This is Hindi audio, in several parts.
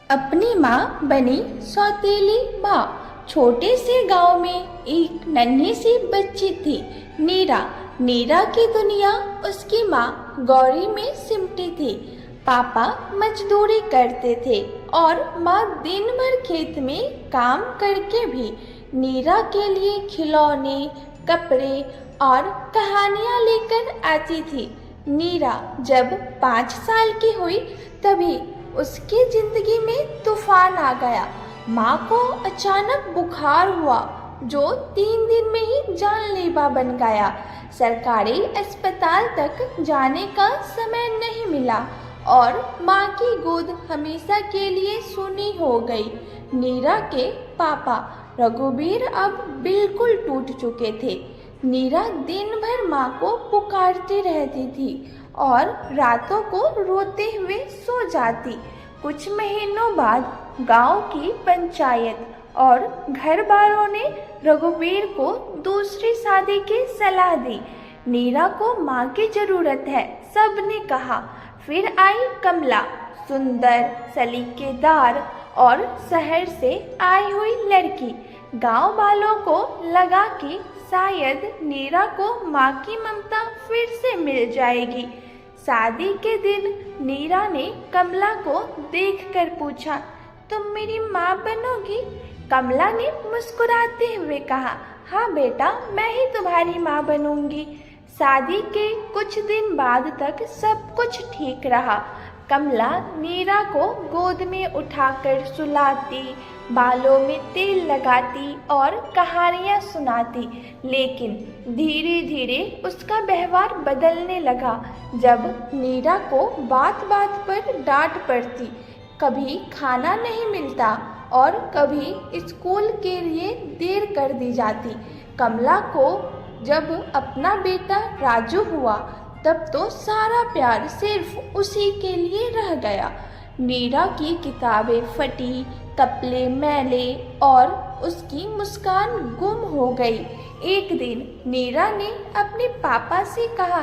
अपनी माँ बनी सौतेली माँ। छोटे से गांव में एक नन्ही सी बच्ची थी, नीरा। नीरा की दुनिया उसकी माँ गौरी में सिमटी थी। पापा मजदूरी करते थे और माँ दिन भर खेत में काम करके भी नीरा के लिए खिलौने, कपड़े और कहानियाँ लेकर आती थी। नीरा जब 5 साल की हुई तभी उसकी जिंदगी में तूफान आ गया। माँ को अचानक बुखार हुआ जो 3 दिन में ही जानलेवा बन गया। सरकारी अस्पताल तक जाने का समय नहीं मिला और माँ की गोद हमेशा के लिए सूनी हो गई। नीरा के पापा रघुवीर अब बिल्कुल टूट चुके थे। नीरा दिन भर माँ को पुकारती रहती थी और रातों को रोते हुए सो जाती। कुछ महीनों बाद गांव की पंचायत और घर वालों ने रघुवीर को दूसरी शादी की सलाह दी। नीरा को माँ की जरूरत है, सबने कहा। फिर आई कमला, सुंदर, सलीकेदार और शहर से आई हुई लड़की। गांव वालों को लगा कि शायद नीरा को माँ की ममता फिर से मिल जाएगी। शादी के दिन नीरा ने कमला को देखकर पूछा, तुम मेरी माँ बनोगी? कमला ने मुस्कुराते हुए कहा, हाँ बेटा, मैं ही तुम्हारी माँ बनूंगी। शादी के कुछ दिन बाद तक सब कुछ ठीक रहा। कमला नीरा को गोद में उठाकर सुलाती, बालों में तेल लगाती और कहानियाँ सुनाती। लेकिन धीरे धीरे उसका व्यवहार बदलने लगा। जब नीरा को बात बात पर डांट पड़ती, कभी खाना नहीं मिलता और कभी स्कूल के लिए देर कर दी जाती। कमला को जब अपना बेटा राजू हुआ तब तो सारा प्यार सिर्फ उसी के लिए रह गया। नीरा की किताबें फटी, कपड़े मैले और उसकी मुस्कान गुम हो गई। एक दिन नीरा ने अपने पापा से कहा,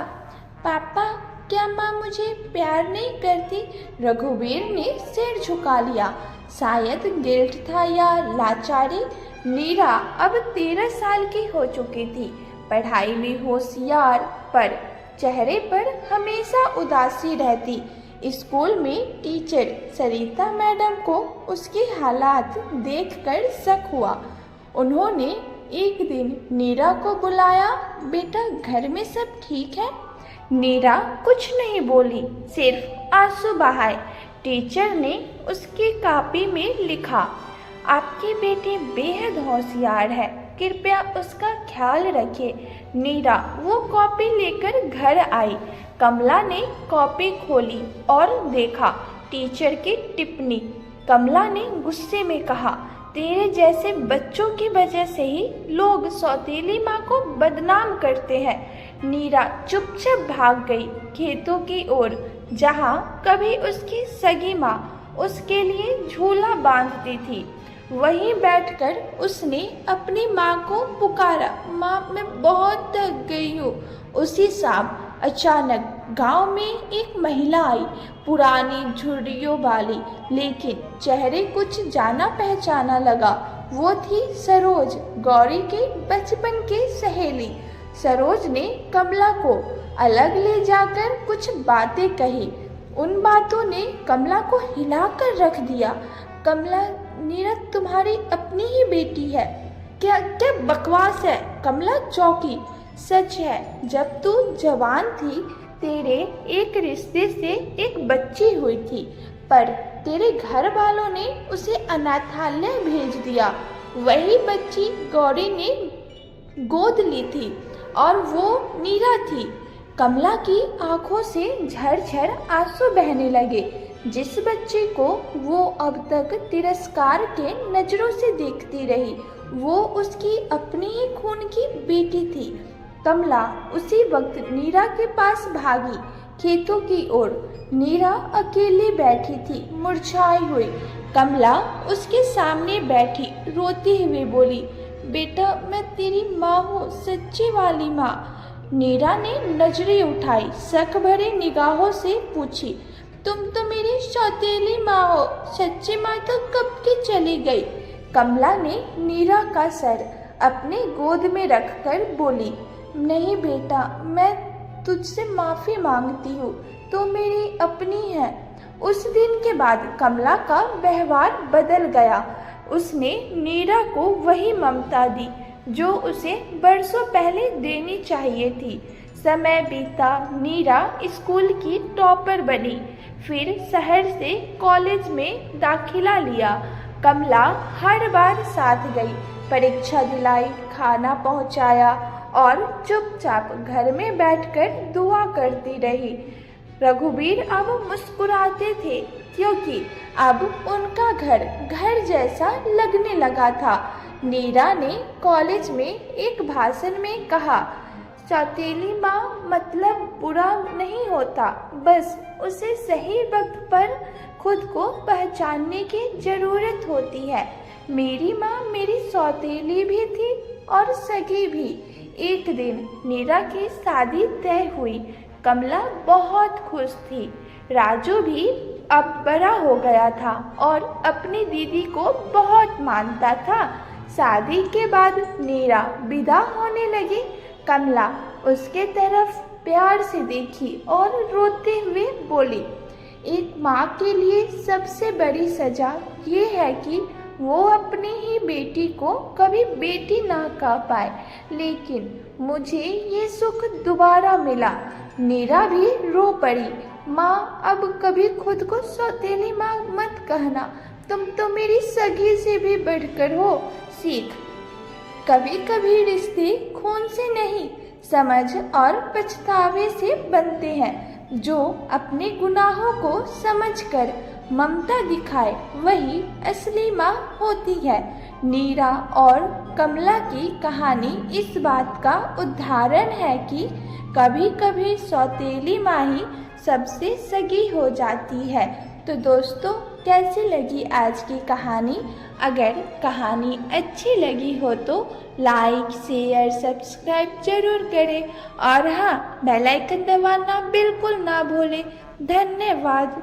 पापा, क्या माँ मुझे प्यार नहीं करती? रघुवीर ने सिर झुका लिया। शायद गिल्ट था या लाचारी। नीरा अब 13 साल की हो चुकी थी, पढ़ाई में होशियार, पर चेहरे पर हमेशा उदासी रहती। स्कूल में टीचर सरिता मैडम को उसके हालात देखकर शक हुआ। उन्होंने एक दिन नीरा को बुलाया, बेटा घर में सब ठीक है? नीरा कुछ नहीं बोली, सिर्फ आंसू बहाए। टीचर ने उसकी कॉपी में लिखा, आपके बेटे बेहद होशियार है, कृपया उसका ख्याल रखिए। नीरा वो कॉपी लेकर घर आई। कमला ने कॉपी खोली और देखा टीचर की टिप्पणी। कमला ने गुस्से में कहा, तेरे जैसे बच्चों की वजह से ही लोग सौतेली माँ को बदनाम करते हैं। नीरा चुपचाप भाग गई खेतों की ओर, जहाँ कभी उसकी सगी माँ उसके लिए झूला बांधती थी। वहीं बैठकर उसने अपनी माँ को पुकारा, माँ मैं बहुत थक गई हूँ। उसी शाम अचानक गांव में एक महिला आई, पुरानी झुर्रियों वाली, लेकिन चेहरे कुछ जाना पहचाना लगा। वो थी सरोज, गौरी के बचपन की सहेली। सरोज ने कमला को अलग ले जाकर कुछ बातें कही। उन बातों ने कमला को हिलाकर रख दिया। कमला, नीरा तुम्हारी अपनी ही बेटी है। क्या क्या बकवास है? कमला चौंकी। सच है, जब तू जवान थी तेरे एक रिश्ते से एक बच्ची हुई थी, पर तेरे घर वालों ने उसे अनाथालय भेज दिया। वही बच्ची गौरी ने गोद ली थी और वो नीरा थी। कमला की आंखों से झरझर आंसू बहने लगे। जिस बच्चे को वो अब तक तिरस्कार के नजरों से देखती रही, वो उसकी अपनी ही खून की बेटी थी। कमला उसी वक्त नीरा के पास भागी, खेतों की ओर। नीरा अकेली बैठी थी, मुरझाई हुई। कमला उसके सामने बैठी रोती हुई बोली, बेटा मैं तेरी माँ हूँ, सच्ची वाली माँ। नीरा ने नजरें उठाई, शक भरी निगाहों से पूछी, तुम तो मेरी सौतेली माँ हो, सच्ची माँ तो कब की चली गई। कमला ने नीरा का सर अपने गोद में रखकर बोली, नहीं बेटा, मैं तुझसे माफ़ी मांगती हूँ, तो मेरी अपनी है। उस दिन के बाद कमला का व्यवहार बदल गया। उसने नीरा को वही ममता दी जो उसे बरसों पहले देनी चाहिए थी। समय बीता, नीरा स्कूल की टॉपर बनी, फिर शहर से कॉलेज में दाखिला लिया। कमला हर बार साथ गई, परीक्षा दिलाई, खाना पहुंचाया और चुपचाप घर में बैठकर दुआ करती रही। रघुवीर अब मुस्कुराते थे क्योंकि अब उनका घर घर जैसा लगने लगा था। नीरा ने कॉलेज में एक भाषण में कहा, सौतेली माँ मतलब बुरा नहीं होता, बस उसे सही वक्त पर खुद को पहचानने की ज़रूरत होती है। मेरी माँ मेरी सौतेली भी थी और सगी भी। एक दिन नीरा की शादी तय हुई। कमला बहुत खुश थी। राजू भी अब बड़ा हो गया था और अपनी दीदी को बहुत मानता था। शादी के बाद नीरा विदा होने लगी। कमला उसके तरफ प्यार से देखी और रोते हुए बोली, एक माँ के लिए सबसे बड़ी सजा ये है कि वो अपनी ही बेटी को कभी बेटी ना कह पाए, लेकिन मुझे ये सुख दोबारा मिला। नीरा भी रो पड़ी। माँ, अब कभी खुद को सौतेली माँ मत कहना, तुम तो मेरी सगी से भी बढ़कर हो। सीख, कभी कभी रिश्ते खून से नहीं, समझ और पछतावे से बनते हैं। जो अपने गुनाहों को समझकर ममता दिखाए वही असली माँ होती है। नीरा और कमला की कहानी इस बात का उदाहरण है कि कभी कभी सौतेली माँ ही सबसे सगी हो जाती है। तो दोस्तों, कैसी लगी आज की कहानी? अगर कहानी अच्छी लगी हो तो लाइक, शेयर, सब्सक्राइब जरूर करें और हाँ, बेल आइकन दबाना बिल्कुल ना भूलें। धन्यवाद।